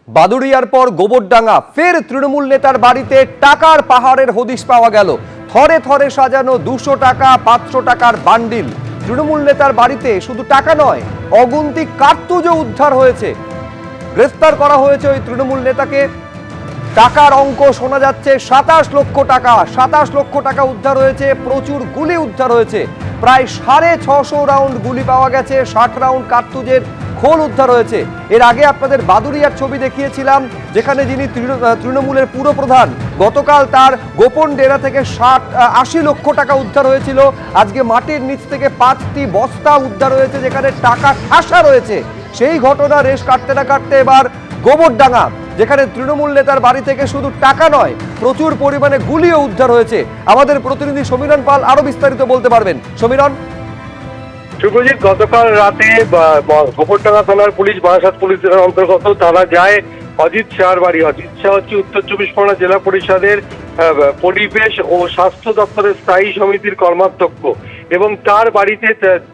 বাদুড়িয়ার পর গোবরডাঙ্গা ফের তৃণমূল নেতার বাড়িতে টাকার পাহাড়ের হদিশ পাওয়া গেল। থরে থরে সাজানো 200 টাকা 500 টাকার বান্ডিল। তৃণমূল নেতার বাড়িতে শুধু টাকা নয়, অগুন্তি কার্তুজও উদ্ধার হয়েছে। গ্রেফতার করা হয়েছে ওই তৃণমূল নেতাকে। টাকার অঙ্ক শোনা যাচ্ছে 27 লক্ষ টাকা। 27 লক্ষ টাকা উদ্ধার হয়েছে। প্রচুর গুলি উদ্ধার হয়েছে। প্রায় 650 রাউন্ড গুলি পাওয়া গেছে। 60 রাউন্ড কার্তুজের খোল উদ্ধার হয়েছে। এর আগে আপনাদের বাদুড়িয়ার ছবি দেখিয়েছিলাম, যেখানে যিনি তৃণমূলের পুরপ্রধান, গতকাল তার গোপন ডেরা থেকে 80 লক্ষ টাকা উদ্ধার হয়েছিল। আজকে মাটির নিচ থেকে 5টি বস্তা উদ্ধার হয়েছে, যেখানে টাকা ঠাসা রয়েছে। সেই ঘটনা রেশ কাটতে না কাটতে এবার গোবরডাঙ্গা, যেখানে তৃণমূল নেতার বাড়ি থেকে শুধু টাকা নয়, প্রচুর পরিমাণে গুলিও উদ্ধার হয়েছে। আমাদের প্রতিনিধি সমীরণ পাল আরো বিস্তারিত বলতে পারবেন। সমীরণ। শুভজিৎ, গতকাল রাতে গোবরডাঙ্গা থানার পুলিশ, বারাসাত পুলিশ থানার অন্তর্গত, তারা যায় অজিত শাহর বাড়ি। অজিত শাহ হচ্ছে উত্তর 24 পরগনা জেলা পরিষদের পরিবেশ ও স্বাস্থ্য দপ্তরের স্থায়ী সমিতির কর্মাধ্যক্ষ, এবং তার বাড়িতে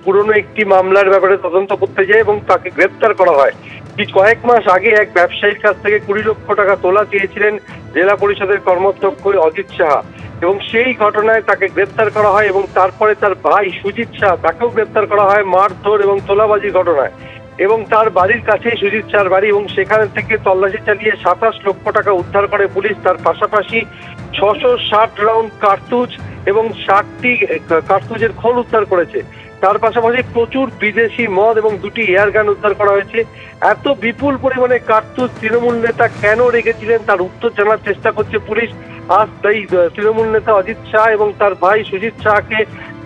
পুরনো একটি মামলার ব্যাপারে তদন্ত করতে যায় এবং তাকে গ্রেপ্তার করা হয়। কয়েক মাস আগে এক ব্যবসায়ীর কাছ থেকে 20 লক্ষ টাকা তোলা চেয়েছিলেন জেলা পরিষদের কর্মাধ্যক্ষ অজিত শাহ, এবং সেই ঘটনায় তাকে গ্রেপ্তার করা হয়। এবং তারপরে তার ভাই সুজিত শাহ, তাকেও গ্রেপ্তার করা হয় মারধর এবং তোলাবাজির ঘটনায়। এবং তার বাড়ির কাছেই সুজিত শাহর বাড়ি, এবং সেখান থেকে তল্লাশি চালিয়ে 27 লক্ষ টাকা উদ্ধার করে পুলিশ। তার পাশাপাশি 660 রাউন্ড কার্তুজ এবং 60টি কার্তুজের খোল উদ্ধার করেছে। তার পাশাপাশি প্রচুর বিদেশি মদ এবং 2টি এয়ার গান উদ্ধার করা হয়েছে। এত বিপুল পরিমাণে কার্তুজ তৃণমূল নেতা কেন রেখেছিলেন, তার উত্তর জানার চেষ্টা করছে পুলিশ। আজ তাই তৃণমূল নেতা অজিত শাহ এবং তার ভাই সুজিত শাহকে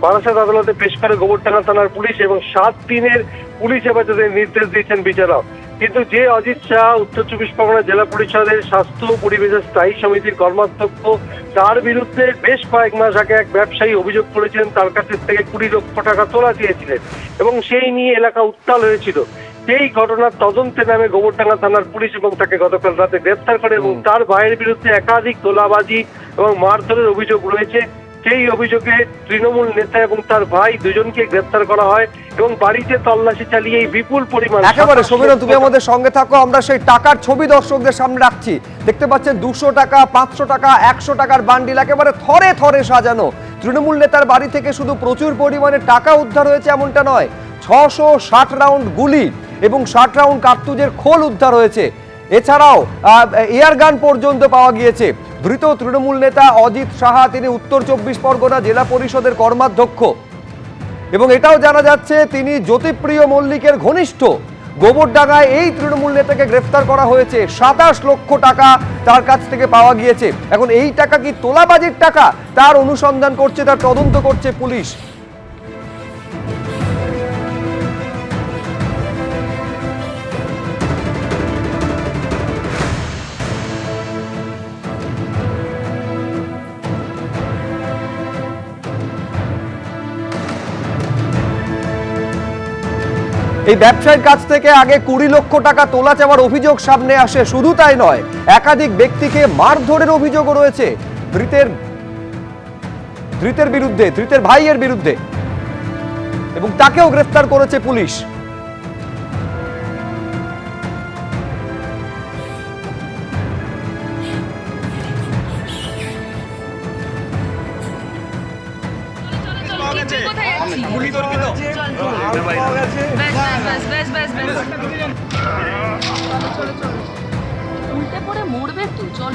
বারাসাত আদালতে পেশ করে গোবরডাঙ্গা থানার পুলিশ, এবং 7 দিনের পুলিশ হেফাজতের নির্দেশ দিয়েছেন বিচারক। কিন্তু যে অজিত শাহ উত্তর 24 পরগনা জেলা পরিষদের স্বাস্থ্য ও পরিবেশের স্থায়ী সমিতির কর্মাধ্যক্ষ, তার বিরুদ্ধে বেশ কয়েক মাস আগে এক ব্যবসায়ী অভিযোগ করেছেন তার কাছ থেকে 20 লক্ষ টাকা তোলা চেয়েছিলেন, এবং সেই নিয়ে এলাকা উত্তাল হয়েছিল। সেই ঘটনার তদন্তে নামে গোবরডাঙ্গা থানার পুলিশ, এবং তাকে গতকাল রাতে গ্রেফতার করে, এবং তার ভাইয়ের বিরুদ্ধে একাধিক তোলাবাজি এবং মারধরের অভিযোগ রয়েছে। সেই অভিযোগে তৃণমূল নেতা এবং তার ভাই দুজনকে গ্রেফতার করা হয়, এবং বাড়িতে তল্লাশি চালিয়ে এই বিপুল পরিমাণ। একেবারে সমীরণ, তুমি আমাদের সঙ্গে থাকো, আমরা সেই টাকার ছবি দর্শকদের সামনে রাখছি। দেখতে পাচ্ছেন 200 টাকা 500 টাকা 100 টাকার বান্ডিল একেবারে থরে থরে সাজানো। তৃণমূল নেতার বাড়ি থেকে শুধু প্রচুর পরিমাণে টাকা উদ্ধার হয়েছে এমনটা নয়, 660 রাউন্ড গুলি এবং 60 রাউন্ড কার্তুজের খোল উদ্ধার হয়েছে। এছাড়াও এয়ার গান পর্যন্ত পাওয়া গিয়েছে। ধৃত তৃণমূল নেতা অজিত সাহা, তিনি উত্তর 24 পরগনা জেলা পরিষদের কর্মাধ্যক্ষ, এবং এটাও জানা যাচ্ছে তিনি জ্যোতিপ্রিয় মল্লিকের ঘনিষ্ঠ। গোবরডাঙ্গায় এই তৃণমূল নেতাকে গ্রেফতার করা হয়েছে। 27 লক্ষ টাকা তার কাছ থেকে পাওয়া গিয়েছে। এখন এই টাকা কি তোলাবাজির টাকা, তার অনুসন্ধান করছে, তার তদন্ত করছে পুলিশ। এই ব্যবসায়ীর কাছ থেকে আগে 20 লক্ষ টাকা তোলা চাওয়ার অভিযোগ সামনে আসে। শুধু তাই নয়, একাধিক ব্যক্তিকে মারধরের অভিযোগও রয়েছে ধৃতের বিরুদ্ধে, ধৃতের ভাইয়ের বিরুদ্ধে, এবং তাকেও গ্রেফতার করেছে পুলিশ। উল্টে পড়ে মরবে তো, চল।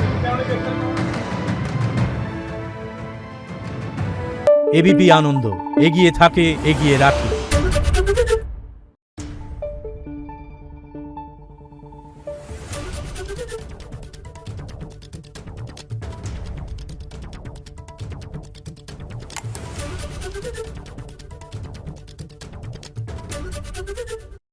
এবিপি আনন্দ, এগিয়ে থাকে, এগিয়ে রাখে।